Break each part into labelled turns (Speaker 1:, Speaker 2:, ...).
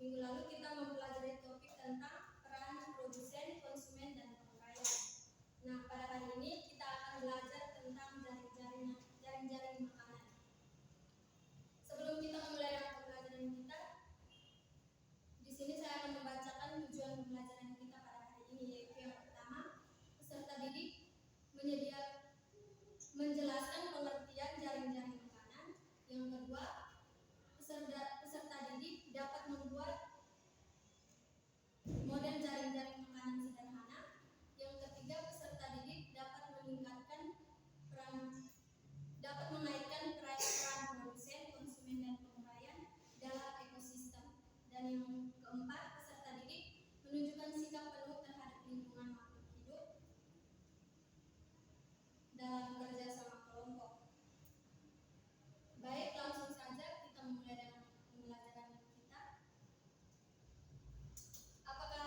Speaker 1: Minggu lalu kita mempelajari topik tentang peran produsen, konsumen, dan penguraian. Nah, pada hari ini kita akan belajar tentang jaring-jaring makanan. Sebelum kita memulai dengan pembelajaran kita, di sini saya akan membacakan tujuan pembelajaran kita pada hari ini, yaitu yang pertama, peserta didik menjelaskan pengertian jaring-jaring makanan. Yang kedua, peserta didik dapat membuat model jaring-jaring makanan sederhana. Yang ketiga, peserta didik dapat mengaitkan peran produsen, konsumen, dan penguraian dalam ekosistem. Dan yang keempat, peserta didik menunjukkan sikap penuh terhadap lingkungan makhluk hidup dalam kerja sama kelompok. Baik, langsung saja kita mulai dengan pembelajaran kita. Apakah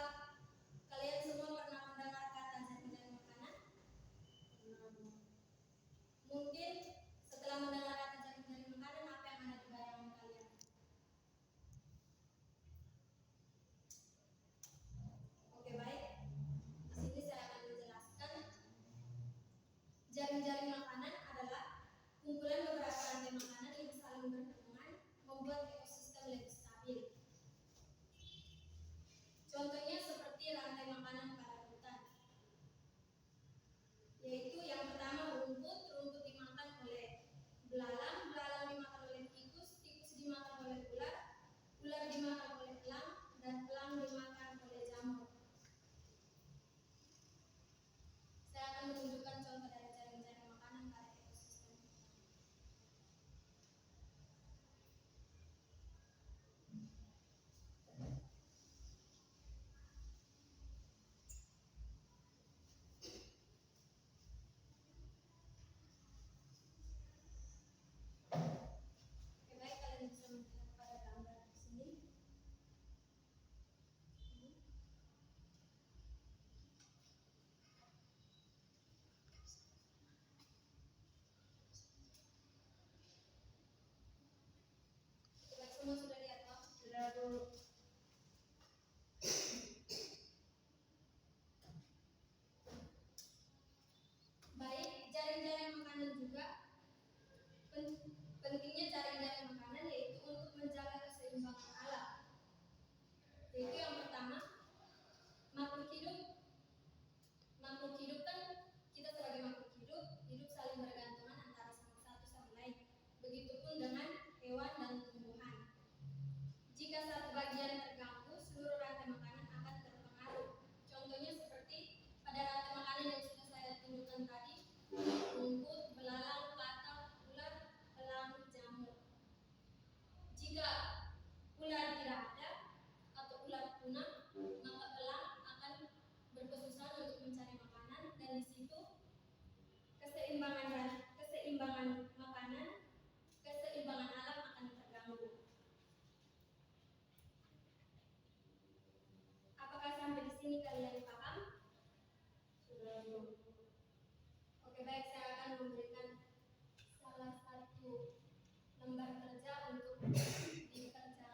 Speaker 1: kalian semua pernah mendengar kata jaring-jaring makanan? Mungkin setelah mendengar kata jaring-jaring makanan, apa yang ada di bayangan kalian? Oke, baik. Di sini saya akan menjelaskan. Jaring-jaring makanan adalah kumpulan beberapa rantai makanan yang saling berhubungan membuat ekosistem lebih stabil. Contohnya seperti rantai makanan pada hutan, yaitu yang pertama rumput dimakan oleh belalang dimakan oleh tikus dimakan oleh ular dimakan oleh elang, dan elang dimakan oleh jamur. Saya akan menunjukkan contoh dari jaring-jaring makanan pada ekosistem. Oke, baik, kalian bisa melihat pada gambar di sini. Baik, semua sudah lihat, Pak? Sudah, Bu. Baik, jaring-jaring makanan juga pentingnya jaring-jaring makanan yaitu untuk menjaga keseimbangan alam. Yaitu yang pertama, makhluk hidup kan kita sebagai makhluk hidup saling bergantungan antara satu sama lain. Begitupun dengan hewan dan tumbuhan. Jika satu bagian terganggu, seluruh rantai makanan akan terpengaruh. Contohnya seperti pada rantai makanan yang sudah saya tunjukkan tadi, rumput, belalang, katak, ular, elang, jamur. Jika ular tidak ada atau ular punah, maka elang akan berkesusahan untuk mencari makanan, dan di situ keseimbangan alam akan terganggu. Apakah sampai di sini kalian paham? Sudah, Bu. Oke, baik, saya akan memberikan salah satu lembar kerja untuk dikerjakan.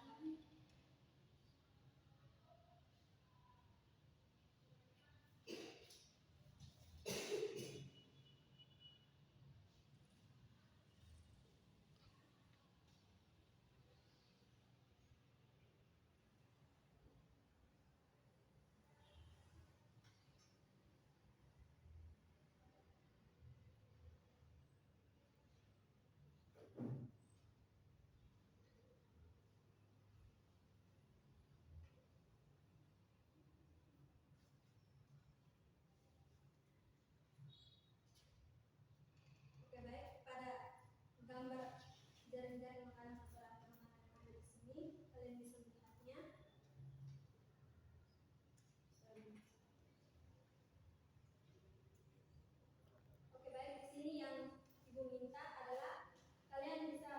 Speaker 1: Oke, baik, pada gambar jaring-jaring makanan atau rantai makanan yang ada di sini, kalian bisa melihatnya. Oke, baik, di sini yang Ibu minta adalah kalian bisa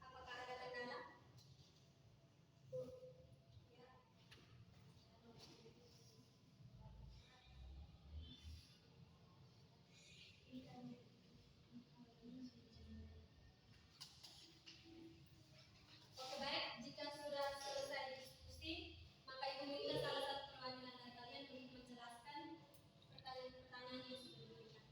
Speaker 1: Apakah ada kendala? Oke, baik. Jika sudah selesai diskusi, maka Ibu minta salah satu perwakilan dari kalian untuk menjelaskan pertanyaan-pertanyaan yang sudah diberikan.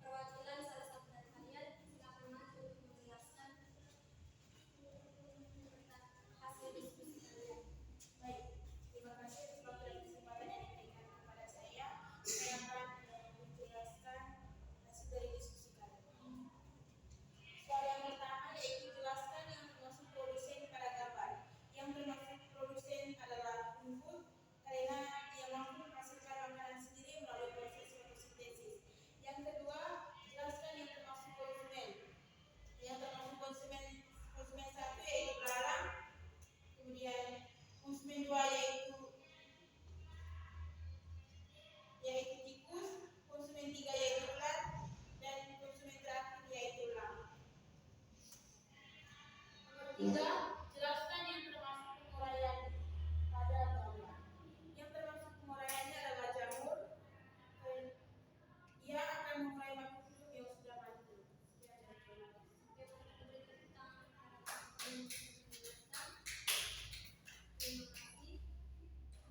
Speaker 1: Perwakilan salah satu dari kalian silakan maju untuk menjelaskan hasil diskusi kalian.
Speaker 2: Baik, terima kasih atas waktu dan kesempatan yang diberikan kepada saya. Saya akan menjelaskan hasil dari diskusi kali ini. Soal yang pertama yaitu jelaskan yang termasuk produsen pada gambar. Yang termasuk produsen adalah rumput karena dia mampu menghasilkan makanan sendiri melalui proses fotosintesis. Yang kedua, jelaskan yang termasuk konsumen. Yang termasuk konsumen satu yaitu belalang, kemudian konsumen dua yaitu tikus, konsumen tiga yaitu ulat, dan konsumen terakhir yaitu elang. Nomor tiga, jelaskan yang termasuk penguraian pada gambar. Yang termasuk penguraiannya adalah jamur. Dia akan mengurai makhluk hidup yang sudah mati. Sekian dan terima kasih.
Speaker 1: Terima kasih.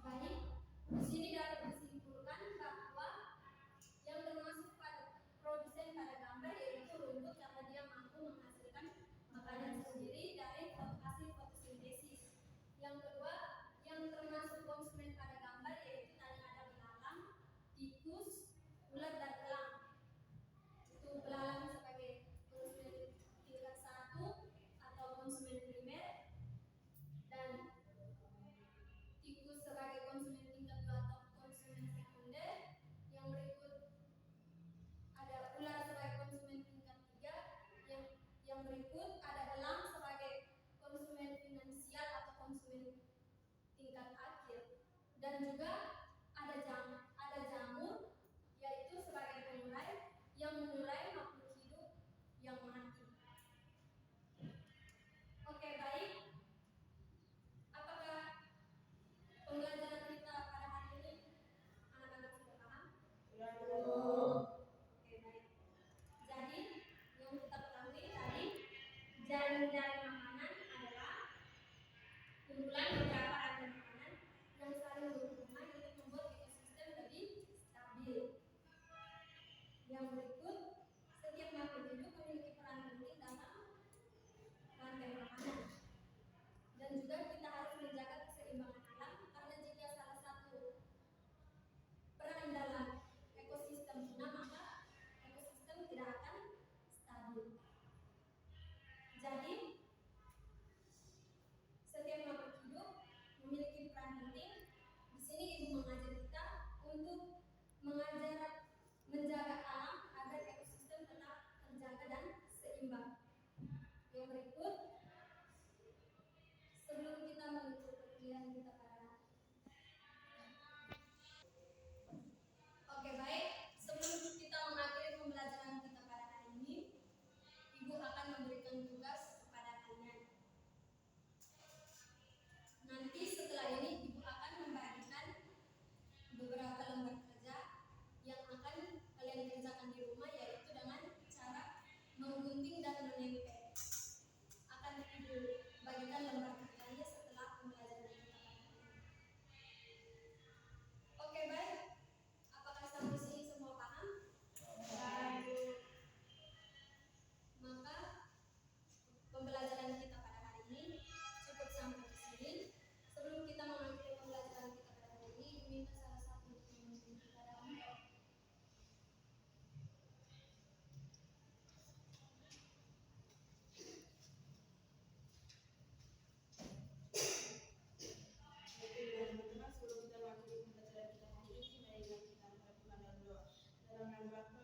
Speaker 1: Baik, di sini dapat disimpulkan bahwa yang termasuk pada produsen pada gambar yaitu rumput karena dia mampu menghasilkan makanan sendiri dari hasil fotosintesis. Yang kedua, yang termasuk konsumen pada gambar yaitu tadi ada belalang, tikus, ulat dan elang. Itu belalang sebagai konsumen tingkat 1 atau konsumen primer dan tikus sebagai konsumen tingkat 2 atau konsumen sekunder. Yang berikut ada ular sebagai konsumen tingkat 3. Yang berikut ada elang sebagai konsumen finansial atau konsumen tingkat akhir. Dan juga ada jamur yaitu sebagai pengurai yang mengurai makhluk hidup yang mati. Oke, baik. Apakah pembelajaran
Speaker 2: menambahkan